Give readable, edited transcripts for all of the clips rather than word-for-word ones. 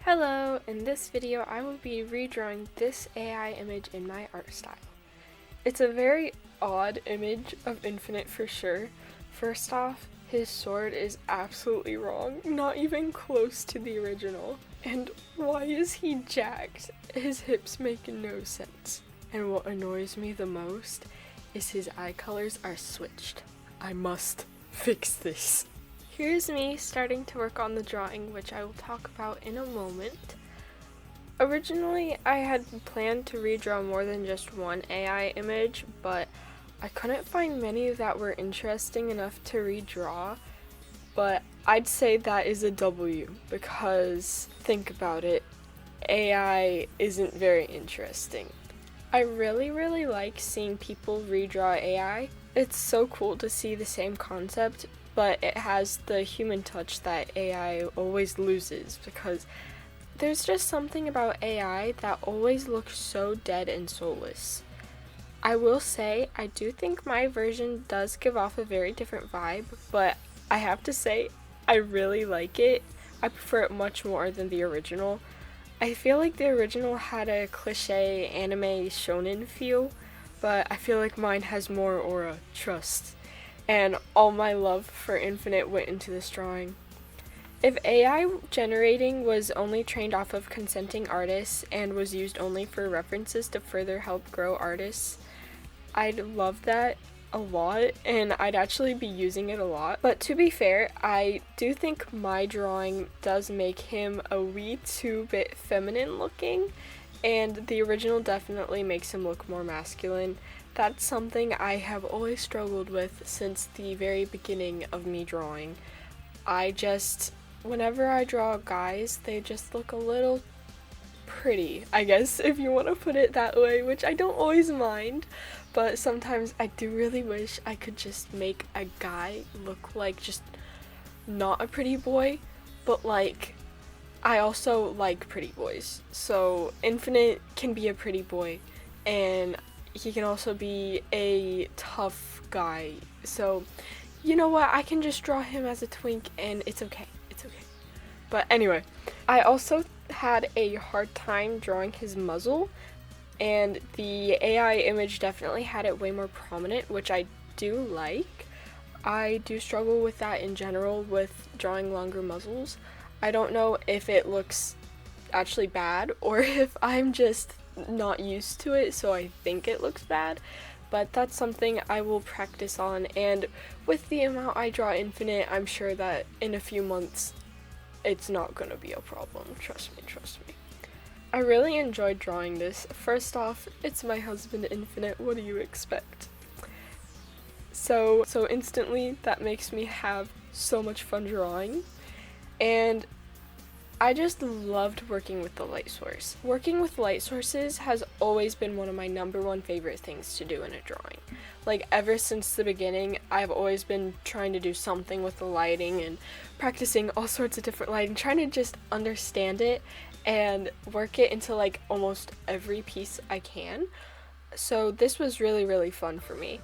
Hello, in this video I will be redrawing this AI image in my art style. It's a very odd image of Infinite for sure. First off, his sword is absolutely wrong, not even close to the original. And why is he jacked? His hips make no sense. And what annoys me the most is his eye colors are switched. I must fix this. Here's me starting to work on the drawing, which I will talk about in a moment. Originally, I had planned to redraw more than just one AI image, but I couldn't find many that were interesting enough to redraw. But I'd say that is a W, because think about it, AI isn't very interesting. I really like seeing people redraw AI. It's so cool to see the same concept, but it has the human touch that AI always loses, because there's just something about AI that always looks so dead and soulless. I will say, I do think my version does give off a very different vibe, but I have to say, I really like it. I prefer it much more than the original. I feel like the original had a cliche anime shonen feel, but I feel like mine has more aura, trust. And all my love for Infinite went into this drawing. If AI generating was only trained off of consenting artists and was used only for references to further help grow artists, I'd love that a lot, and I'd actually be using it a lot. But to be fair, I do think my drawing does make him a wee too bit feminine looking, and the original definitely makes him look more masculine. That's something I have always struggled with since the very beginning of me drawing. Whenever I draw guys, they just look a little pretty, I guess, if you want to put it that way, which I don't always mind, but sometimes I do really wish I could just make a guy look like just not a pretty boy, but like, I also like pretty boys, so Infinite can be a pretty boy, and he can also be a tough guy. So, you know what? I can just draw him as a twink and it's okay. It's okay. But anyway, I also had a hard time drawing his muzzle, and the AI image definitely had it way more prominent, which I do like. I do struggle with that in general with drawing longer muzzles. I don't know if it looks actually bad or if I'm just not used to it, so I think it looks bad, but that's something I will practice on, and with the amount I draw Infinite, I'm sure that in a few months it's not gonna be a problem. Trust me. I really enjoyed drawing this. First off, it's my husband Infinite, what do you expect? So instantly that makes me have so much fun drawing, and I just loved working with the light source. Working with light sources has always been one of my number one favorite things to do in a drawing. Like, ever since the beginning, I've always been trying to do something with the lighting and practicing all sorts of different lighting, trying to just understand it and work it into like almost every piece I can. So this was really fun for me.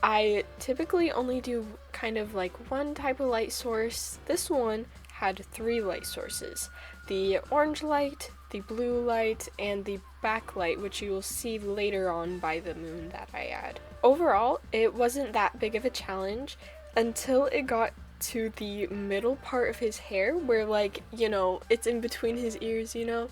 I typically only do kind of like one type of light source. This one had 3 light sources: the orange light, the blue light, and the backlight, which you will see later on by the moon that I add. Overall, it wasn't that big of a challenge until it got to the middle part of his hair, where, like, you know, it's in between his ears, you know,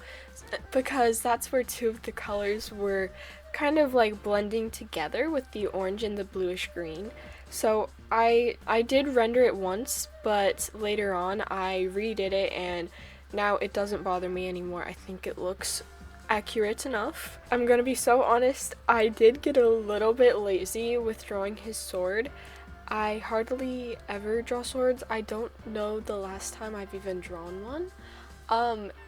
because that's where 2 of the colors were kind of like blending together with the orange and the bluish green. So I did render it once, but later on I redid it and now it doesn't bother me anymore. I think it looks accurate enough. I'm gonna be so honest, I did get a little bit lazy with drawing his sword. I hardly ever draw swords. I don't know the last time I've even drawn one.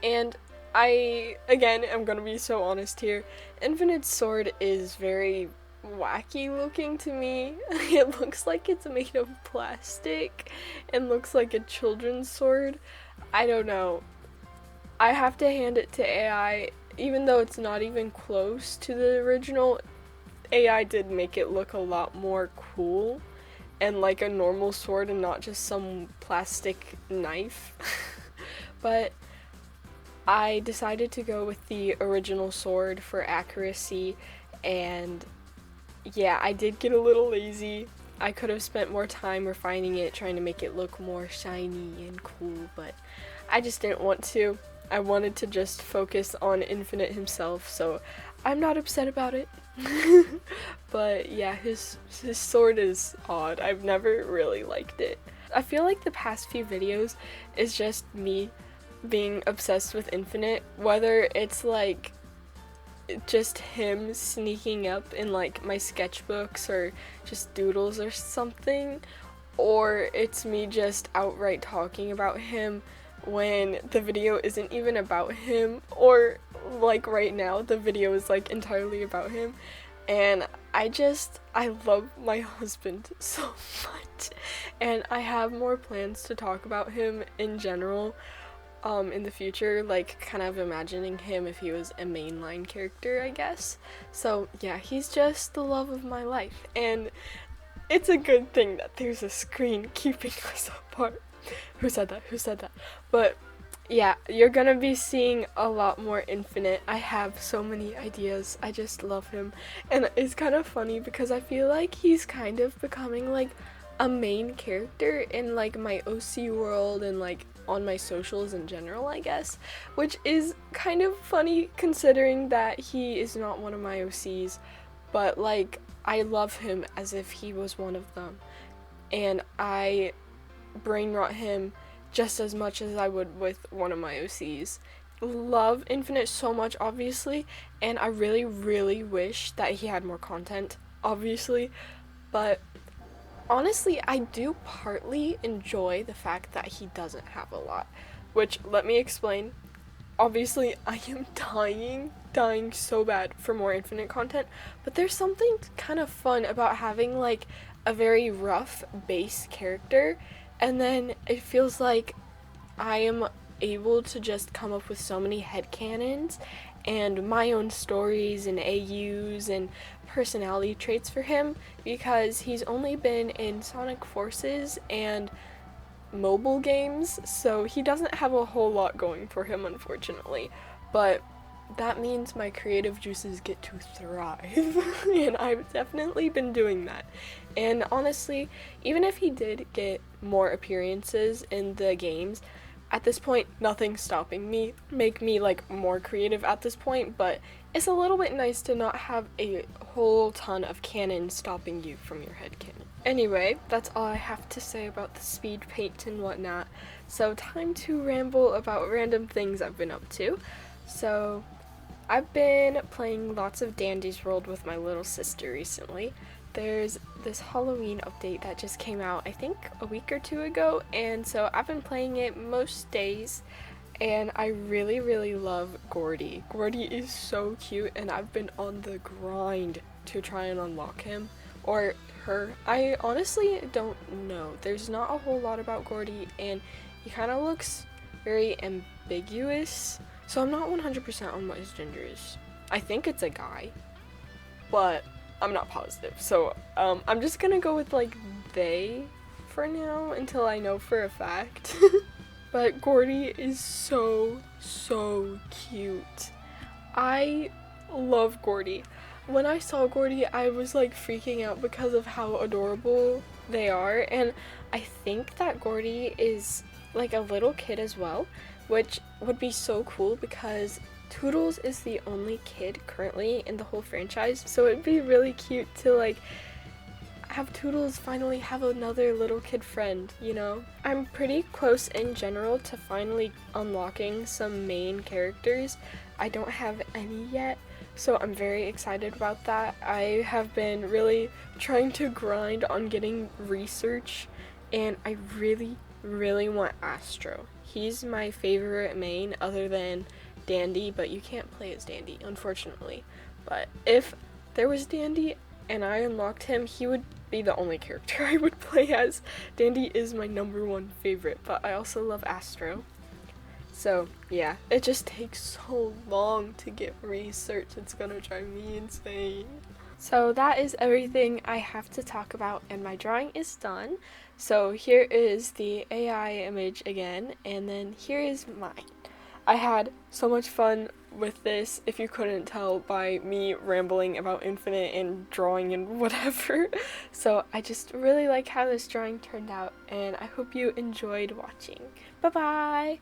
And I'm gonna be so honest here, Infinite's sword is very wacky looking to me. It looks like it's made of plastic and looks like a children's sword. I don't know. I have to hand it to AI, even though it's not even close to the original. AI did make it look a lot more cool and like a normal sword and not just some plastic knife. But I decided to go with the original sword for accuracy, and yeah, I did get a little lazy. I could have spent more time refining it, trying to make it look more shiny and cool, but I just didn't want to. I wanted to just focus on Infinite himself, so I'm not upset about it. But yeah, his sword is odd. I've never really liked it. I feel like the past few videos is just me being obsessed with Infinite, whether it's like just him sneaking up in like my sketchbooks or just doodles or something, or it's me just outright talking about him when the video isn't even about him, or like right now the video is like entirely about him. And I love my husband so much, and I have more plans to talk about him in general in the future, like kind of imagining him if he was a mainline character, I guess. So yeah, he's just the love of my life, and it's a good thing that there's a screen keeping us apart. Who said that? Who said that? But yeah, you're gonna be seeing a lot more Infinite. I have so many ideas. I just love him. And it's kind of funny because I feel like he's kind of becoming like a main character in like my OC world and like on my socials in general, I guess, which is kind of funny considering that he is not one of my OCs, but like I love him as if he was one of them, and I brain rot him just as much as I would with one of my OCs. Love Infinite so much, obviously, and I really, really wish that he had more content, obviously, but honestly, I do partly enjoy the fact that he doesn't have a lot, which, let me explain. Obviously, I am dying so bad for more Infinite content, but there's something kind of fun about having like a very rough base character, and then it feels like I am able to just come up with so many headcanons and my own stories and AUs and personality traits for him, because he's only been in Sonic Forces and mobile games, so he doesn't have a whole lot going for him, unfortunately. But that means my creative juices get to thrive, and I've definitely been doing that. And honestly, even if he did get more appearances in the games, at this point, nothing's stopping me, make me like more creative at this point, but it's a little bit nice to not have a whole ton of canon stopping you from your headcanon. Anyway, that's all I have to say about the speed paint and whatnot, so time to ramble about random things I've been up to. So, I've been playing lots of Dandy's World with my little sister recently. There's this Halloween update that just came out, I think a week or two ago, and so I've been playing it most days, and I really, really love Gordy. Gordy is so cute, and I've been on the grind to try and unlock him, or her. I honestly don't know. There's not a whole lot about Gordy, and he kind of looks very ambiguous, so I'm not 100% on what his gender is. I think it's a guy, but I'm not positive, so I'm just gonna go with like they for now until I know for a fact. But Gordy is so cute. I love Gordy. When I saw Gordy, I was like freaking out because of how adorable they are, and I think that Gordy is like a little kid as well, which would be so cool because Toodles is the only kid currently in the whole franchise, so it'd be really cute to like have Toodles finally have another little kid friend, you know? I'm pretty close in general to finally unlocking some main characters. I don't have any yet, so I'm very excited about that. I have been really trying to grind on getting research, and I really want Astro. He's my favorite main other than Dandy, but you can't play as Dandy, unfortunately. But if there was Dandy and I unlocked him, he would be the only character I would play as. Dandy is my number one favorite, but I also love Astro. So yeah, it just takes so long to get research, it's gonna drive me insane. So that is everything I have to talk about, and my drawing is done. So here is the AI image again, and then here is mine. I had so much fun with this, if you couldn't tell by me rambling about Infinite and drawing and whatever. So I just really like how this drawing turned out, and I hope you enjoyed watching. Bye bye!